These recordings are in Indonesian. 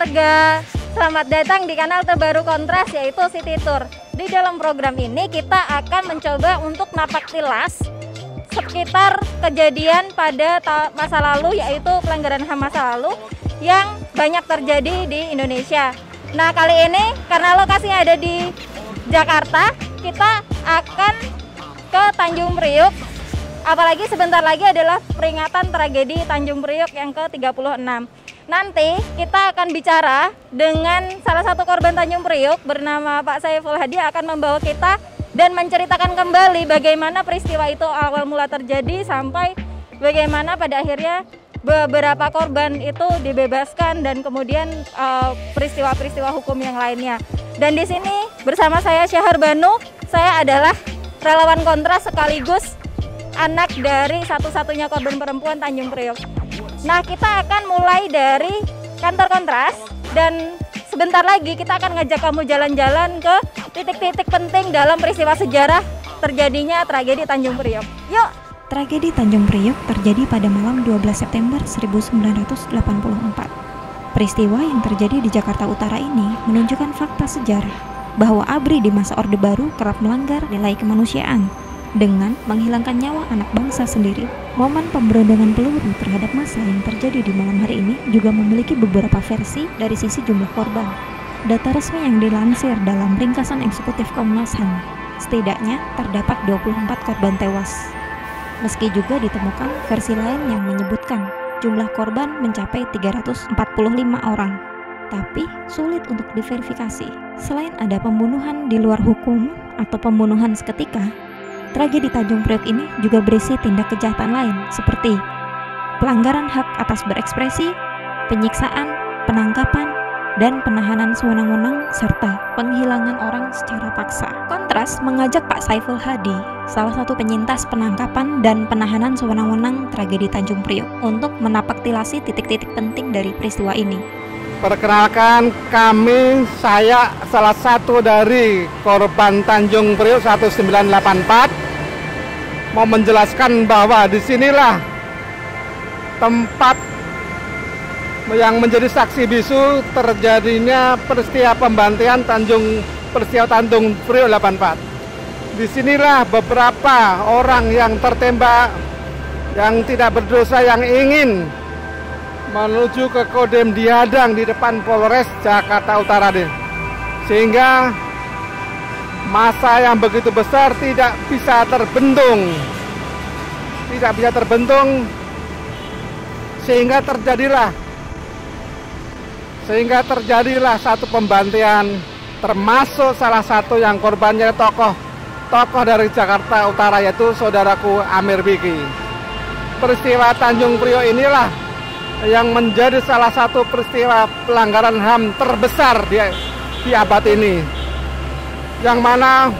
warga, selamat datang di kanal terbaru Kontras, yaitu City Tour. Di dalam program ini kita akan mencoba untuk napak tilas sekitar kejadian pada masa lalu, yaitu pelanggaran HAM masa lalu yang banyak terjadi di Indonesia. Nah, kali ini karena lokasinya ada di Jakarta, kita akan ke Tanjung Priuk. Apalagi sebentar lagi adalah peringatan tragedi Tanjung Priuk yang ke-36. Nanti kita akan bicara dengan salah satu korban Tanjung Priuk bernama Pak Saiful Hadi, akan membawa kita dan menceritakan kembali bagaimana peristiwa itu awal mula terjadi sampai bagaimana pada akhirnya beberapa korban itu dibebaskan dan kemudian peristiwa-peristiwa hukum yang lainnya. Dan di sini bersama saya Syahar Banu, saya adalah relawan Kontras sekaligus anak dari satu-satunya korban perempuan Tanjung Priuk. Nah, kita akan mulai dari kantor Kontras dan sebentar lagi kita akan ngajak kamu jalan-jalan ke titik-titik penting dalam peristiwa sejarah terjadinya tragedi Tanjung Priuk. Yuk! Tragedi Tanjung Priuk terjadi pada malam 12 September 1984. Peristiwa yang terjadi di Jakarta Utara ini menunjukkan fakta sejarah bahwa ABRI di masa Orde Baru kerap melanggar nilai kemanusiaan dengan menghilangkan nyawa anak bangsa sendiri. Momen pemberondakan peluru terhadap massa yang terjadi di malam hari ini juga memiliki beberapa versi dari sisi jumlah korban. Data resmi yang dilansir dalam ringkasan eksekutif Komnas HAM, setidaknya terdapat 24 korban tewas. Meski juga ditemukan versi lain yang menyebutkan jumlah korban mencapai 345 orang, tapi sulit untuk diverifikasi. Selain ada pembunuhan di luar hukum atau pembunuhan seketika, tragedi Tanjung Priuk ini juga berisi tindak kejahatan lain seperti pelanggaran hak atas berekspresi, penyiksaan, penangkapan, dan penahanan sewenang-wenang serta penghilangan orang secara paksa. Kontras mengajak Pak Saiful Hadi, salah satu penyintas penangkapan dan penahanan sewenang-wenang tragedi Tanjung Priuk, untuk menapaktilasi titik-titik penting dari peristiwa ini. Perkenalkan, saya salah satu dari korban Tanjung Priuk 1984. Mau menjelaskan bahwa disinilah tempat yang menjadi saksi bisu terjadinya peristiwa pembantian peristiwa Tanjung Priuk 84. Disinilah beberapa orang yang tertembak, yang tidak berdosa, yang ingin menuju ke Kodam dihadang di depan Polres Jakarta Utara, sehingga massa yang begitu besar tidak bisa terbendung, sehingga terjadilah satu pembantian, termasuk salah satu yang korbannya tokoh dari Jakarta Utara, yaitu saudaraku Amir Biki. Peristiwa Tanjung Priuk inilah yang menjadi salah satu peristiwa pelanggaran HAM terbesar di abad ini, yang mana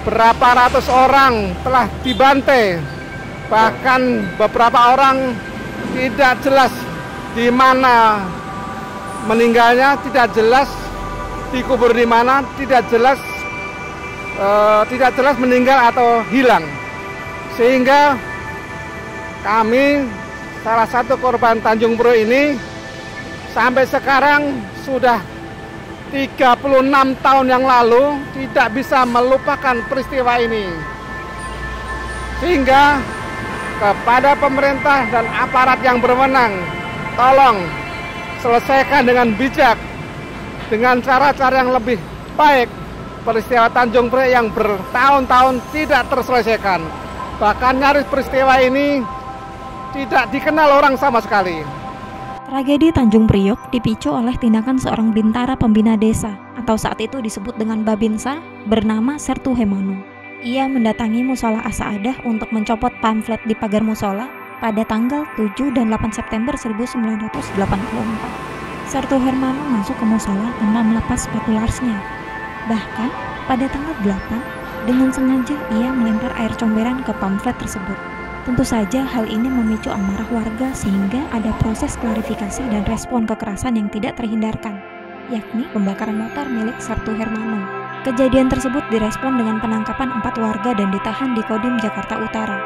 berapa ratus orang telah dibantai, bahkan beberapa orang tidak jelas di mana meninggalnya, tidak jelas dikubur di mana, tidak jelas meninggal atau hilang. Sehingga kami, salah satu korban Tanjung Priuk ini, sampai sekarang sudah 36 tahun yang lalu tidak bisa melupakan peristiwa ini. Sehingga kepada pemerintah dan aparat yang berwenang, tolong selesaikan dengan bijak, dengan cara-cara yang lebih baik peristiwa Tanjung Priuk yang bertahun-tahun tidak terselesaikan. Bahkan nyaris peristiwa ini tidak dikenal orang sama sekali. Tragedi Tanjung Priuk dipicu oleh tindakan seorang bintara pembina desa atau saat itu disebut dengan Babinsa bernama Sertu Hemanu. Ia mendatangi musola As-Saadah untuk mencopot pamflet di pagar musola pada tanggal 7 dan 8 September 1984. Sertu Hermano masuk ke musola tanpa melepas sepatu larsnya. Bahkan pada tanggal 8 dengan sengaja ia melempar air comberan ke pamflet tersebut. Tentu saja hal ini memicu amarah warga sehingga ada proses klarifikasi dan respon kekerasan yang tidak terhindarkan, yakni pembakaran motor milik Sertu Hermano. Kejadian tersebut direspon dengan penangkapan 4 warga dan ditahan di Kodim Jakarta Utara.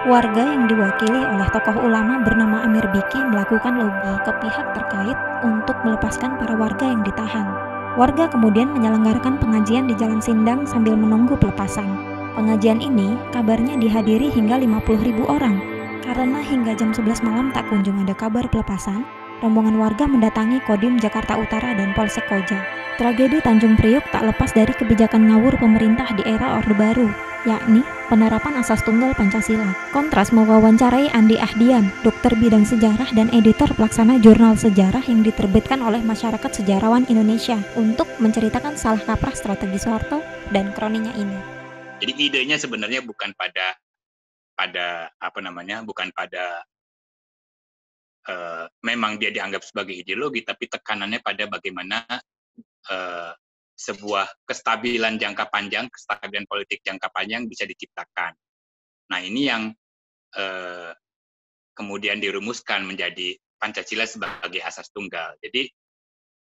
Warga yang diwakili oleh tokoh ulama bernama Amir Biki melakukan lobi ke pihak terkait untuk melepaskan para warga yang ditahan. Warga kemudian menyelenggarakan pengajian di Jalan Sindang sambil menunggu pelepasan. Pengajian ini kabarnya dihadiri hingga 50.000 orang. Karena hingga jam 11 malam tak kunjung ada kabar pelepasan, rombongan warga mendatangi Kodim Jakarta Utara dan Polsek Koja. Tragedi Tanjung Priuk tak lepas dari kebijakan ngawur pemerintah di era Orde Baru, yakni penerapan asas tunggal Pancasila. Kontras mewawancarai Andi Ahdian, dokter bidang sejarah dan editor pelaksana jurnal sejarah yang diterbitkan oleh Masyarakat Sejarawan Indonesia untuk menceritakan salah kaprah strategi Soeharto dan kroninya ini. Jadi idenya sebenarnya bukan pada memang dia dianggap sebagai ideologi, tapi tekanannya pada bagaimana sebuah kestabilan jangka panjang, kestabilan politik jangka panjang bisa diciptakan. Nah, ini yang kemudian dirumuskan menjadi Pancasila sebagai asas tunggal. Jadi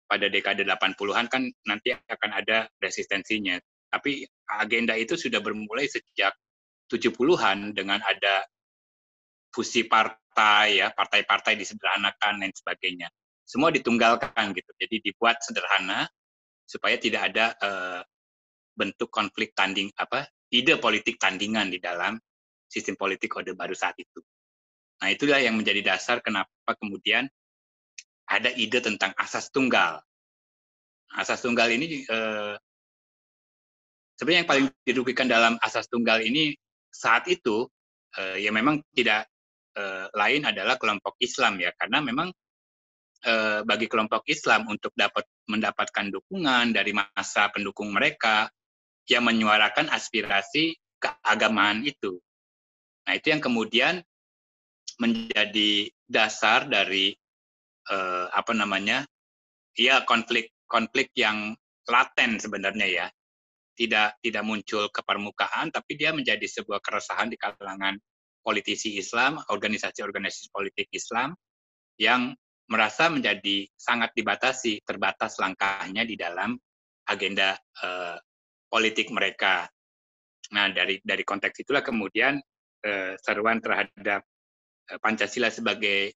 pada dekade 80-an kan nanti akan ada resistensinya. Tapi agenda itu sudah bermulai sejak 70-an dengan ada fusi partai, ya, partai-partai disederhanakan dan sebagainya. Semua ditunggalkan gitu. Jadi dibuat sederhana supaya tidak ada bentuk konflik ide politik tandingan di dalam sistem politik Orde Baru saat itu. Nah, itulah yang menjadi dasar kenapa kemudian ada ide tentang asas tunggal. Asas tunggal ini sebenarnya yang paling dirugikan dalam asas tunggal ini saat itu ya memang tidak lain adalah kelompok Islam, ya, karena memang bagi kelompok Islam untuk mendapatkan dukungan dari massa pendukung mereka yang menyuarakan aspirasi keagamaan itu. Nah, itu yang kemudian menjadi dasar dari konflik yang laten sebenarnya, ya. Tidak muncul ke permukaan, tapi dia menjadi sebuah keresahan di kalangan politisi Islam, organisasi-organisasi politik Islam yang merasa menjadi sangat terbatas langkahnya di dalam agenda politik mereka. Nah, dari konteks itulah kemudian seruan terhadap Pancasila sebagai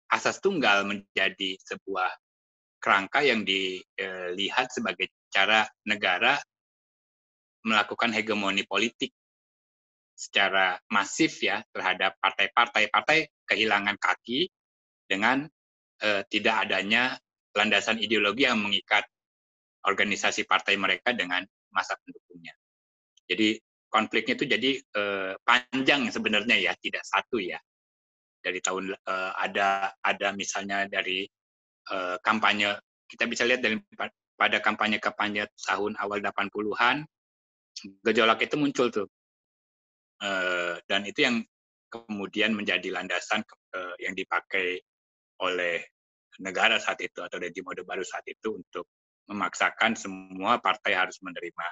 asas tunggal menjadi sebuah kerangka yang dilihat sebagai cara negara melakukan hegemoni politik secara masif, ya, terhadap partai kehilangan kaki dengan tidak adanya landasan ideologi yang mengikat organisasi partai mereka dengan massa pendukungnya. Jadi konfliknya itu jadi panjang sebenarnya, ya, tidak satu, ya. Dari tahun ada misalnya dari kampanye, kita bisa lihat pada kampanye tahun awal 80-an, gejolak itu muncul tuh. Dan itu yang kemudian menjadi landasan yang dipakai oleh negara saat itu atau rejim Orde Baru saat itu untuk memaksakan semua partai harus menerima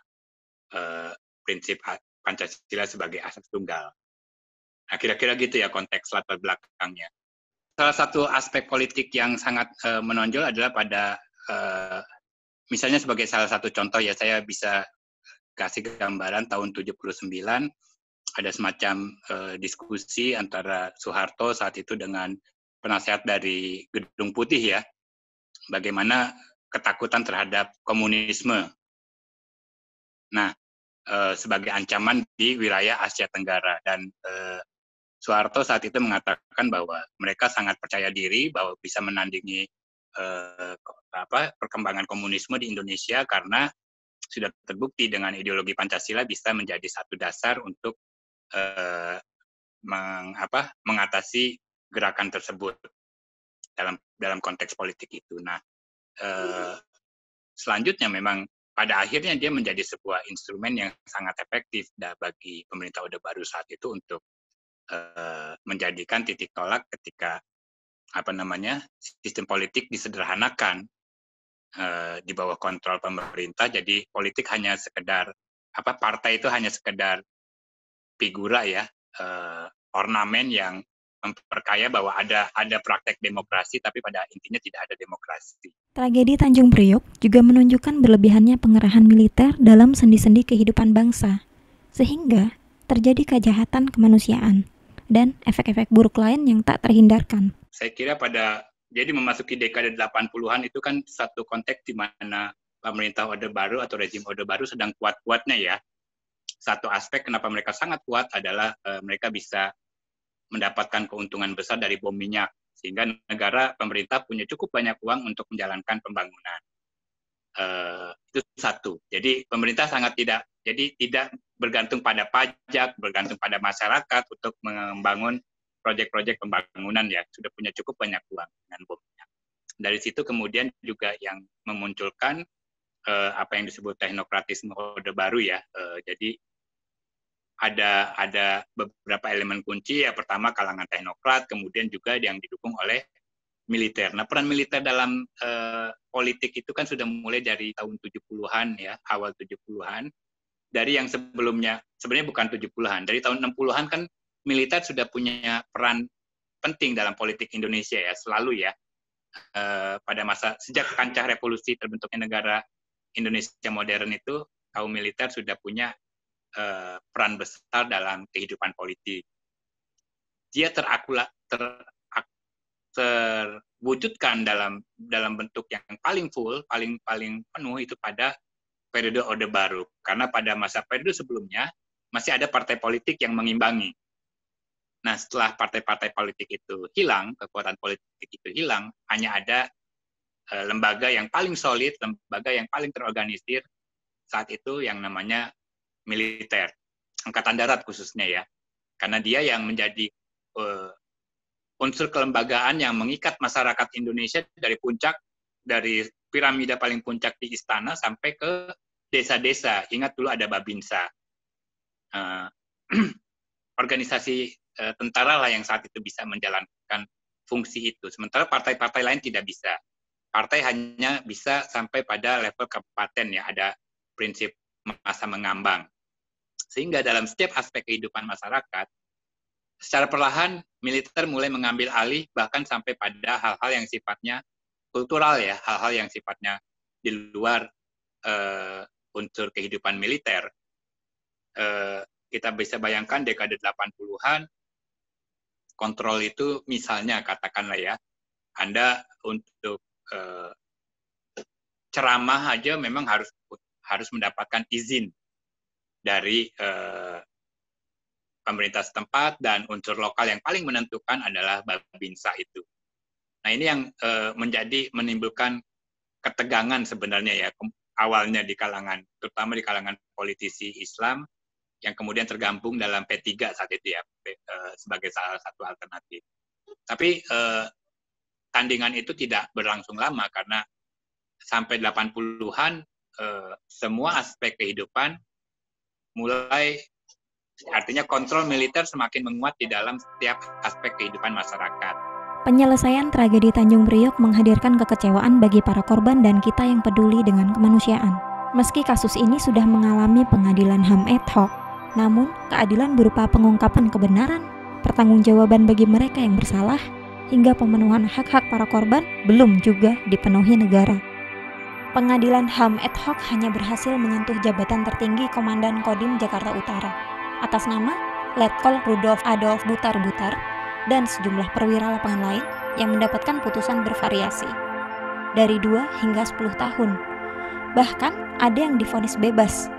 prinsip Pancasila sebagai asas tunggal. Nah, kira-kira gitu, ya, konteks latar belakangnya. Salah satu aspek politik yang sangat menonjol adalah pada misalnya sebagai salah satu contoh, ya, saya bisa kasih gambaran tahun 79 ada semacam diskusi antara Soeharto saat itu dengan penasehat dari Gedung Putih, ya, bagaimana ketakutan terhadap komunisme. Nah, sebagai ancaman di wilayah Asia Tenggara, dan Soeharto saat itu mengatakan bahwa mereka sangat percaya diri bahwa bisa menandingi perkembangan komunisme di Indonesia karena sudah terbukti dengan ideologi Pancasila bisa menjadi satu dasar untuk mengatasi gerakan tersebut dalam konteks politik itu. Nah, selanjutnya memang pada akhirnya dia menjadi sebuah instrumen yang sangat efektif bagi pemerintah Orde Baru saat itu untuk menjadikan titik tolak ketika sistem politik disederhanakan di bawah kontrol pemerintah. Jadi politik hanya sekedar partai itu hanya sekedar figura, ya, ornamen yang memperkaya bahwa ada praktek demokrasi, tapi pada intinya tidak ada demokrasi. Tragedi Tanjung Priok juga menunjukkan berlebihannya pengerahan militer dalam sendi-sendi kehidupan bangsa, sehingga terjadi kejahatan kemanusiaan. dan efek-efek buruk lain yang tak terhindarkan. Saya kira jadi memasuki dekade 80-an itu kan satu konteks di mana pemerintah Orde Baru atau rezim Orde Baru sedang kuat-kuatnya ya. Satu aspek kenapa mereka sangat kuat adalah mereka bisa mendapatkan keuntungan besar dari bom minyak, sehingga pemerintah punya cukup banyak uang untuk menjalankan pembangunan. Itu satu. Jadi pemerintah tidak bergantung pada pajak, bergantung pada masyarakat untuk membangun proyek-proyek pembangunan ya, sudah punya cukup banyak uang dengan bom minyak. Dari situ kemudian juga yang memunculkan apa yang disebut teknokratisme Orde Baru ya. Jadi ada beberapa elemen kunci ya, pertama kalangan teknokrat, kemudian juga yang didukung oleh militer. Nah, peran militer dalam politik itu kan sudah mulai dari tahun 70-an ya, awal 70-an. Dari yang sebelumnya, sebenarnya bukan 70-an, dari tahun 60-an kan militer sudah punya peran penting dalam politik Indonesia ya, selalu ya. Pada masa sejak kancah revolusi terbentuknya negara Indonesia modern itu, kaum militer sudah punya peran besar dalam kehidupan politik. Dia terwujudkan dalam bentuk yang paling full, paling penuh itu pada periode Orde Baru. Karena pada masa periode sebelumnya masih ada partai politik yang mengimbangi. Nah, setelah partai-partai politik itu hilang, kekuatan politik itu hilang, hanya ada lembaga yang paling solid, lembaga yang paling terorganisir saat itu yang namanya militer, Angkatan Darat khususnya ya. Karena dia yang menjadi unsur kelembagaan yang mengikat masyarakat Indonesia dari piramida paling puncak di istana sampai ke desa-desa. Ingat dulu ada Babinsa. Organisasi tentara lah yang saat itu bisa menjalankan fungsi itu. Sementara partai-partai lain tidak bisa. Partai hanya bisa sampai pada level kabupaten ya, ada prinsip masa mengambang. Sehingga dalam setiap aspek kehidupan masyarakat, secara perlahan militer mulai mengambil alih bahkan sampai pada hal-hal yang sifatnya kultural ya, hal-hal yang sifatnya di luar unsur kehidupan militer. Kita bisa bayangkan dekade 80-an, kontrol itu misalnya katakanlah ya, Anda untuk ceramah aja memang harus mendapatkan izin dari pemerintah setempat, dan unsur lokal yang paling menentukan adalah Babinsa itu. Nah, ini yang menimbulkan ketegangan sebenarnya ya, awalnya terutama di kalangan politisi Islam yang kemudian tergabung dalam P3 saat itu ya, sebagai salah satu alternatif. Tapi tandingan itu tidak berlangsung lama karena sampai 80-an semua aspek kehidupan mulai, artinya kontrol militer semakin menguat di dalam setiap aspek kehidupan masyarakat. Penyelesaian tragedi Tanjung Priok menghadirkan kekecewaan bagi para korban dan kita yang peduli dengan kemanusiaan. Meski kasus ini sudah mengalami pengadilan HAM ad hoc, namun keadilan berupa pengungkapan kebenaran, pertanggungjawaban bagi mereka yang bersalah, hingga pemenuhan hak-hak para korban belum juga dipenuhi negara. Pengadilan HAM ad hoc hanya berhasil menyentuh jabatan tertinggi Komandan Kodim Jakarta Utara atas nama Letkol Rudolf Adolf Butar-Butar dan sejumlah perwira lapangan lain yang mendapatkan putusan bervariasi dari 2 hingga 10 tahun. Bahkan ada yang divonis bebas.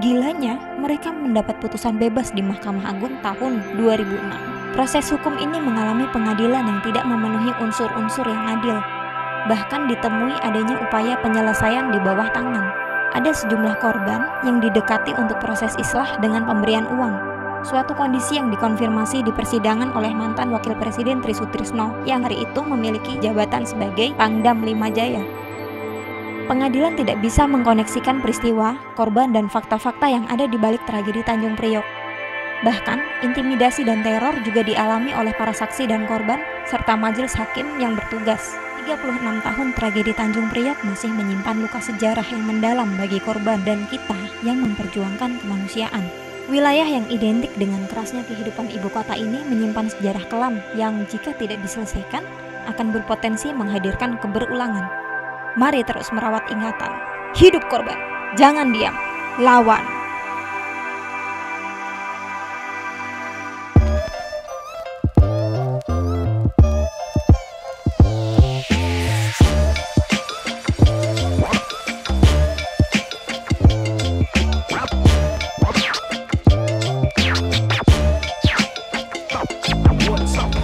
Gilanya, mereka mendapat putusan bebas di Mahkamah Agung tahun 2006. Proses hukum ini mengalami pengadilan yang tidak memenuhi unsur-unsur yang adil. Bahkan ditemui adanya upaya penyelesaian di bawah tangan. Ada sejumlah korban yang didekati untuk proses islah dengan pemberian uang. Suatu kondisi yang dikonfirmasi di persidangan oleh mantan Wakil Presiden Tri Sutrisno yang hari itu memiliki jabatan sebagai Pangdam 5 Jaya. Pengadilan tidak bisa mengkoneksikan peristiwa, korban, dan fakta-fakta yang ada di balik tragedi Tanjung Priok. Bahkan, intimidasi dan teror juga dialami oleh para saksi dan korban, serta majelis hakim yang bertugas. 36 tahun tragedi Tanjung Priok masih menyimpan luka sejarah yang mendalam bagi korban dan kita yang memperjuangkan kemanusiaan. Wilayah yang identik dengan kerasnya kehidupan ibu kota ini menyimpan sejarah kelam yang jika tidak diselesaikan akan berpotensi menghadirkan keberulangan. Mari terus merawat ingatan. Hidup korban, jangan diam, lawan. what's up.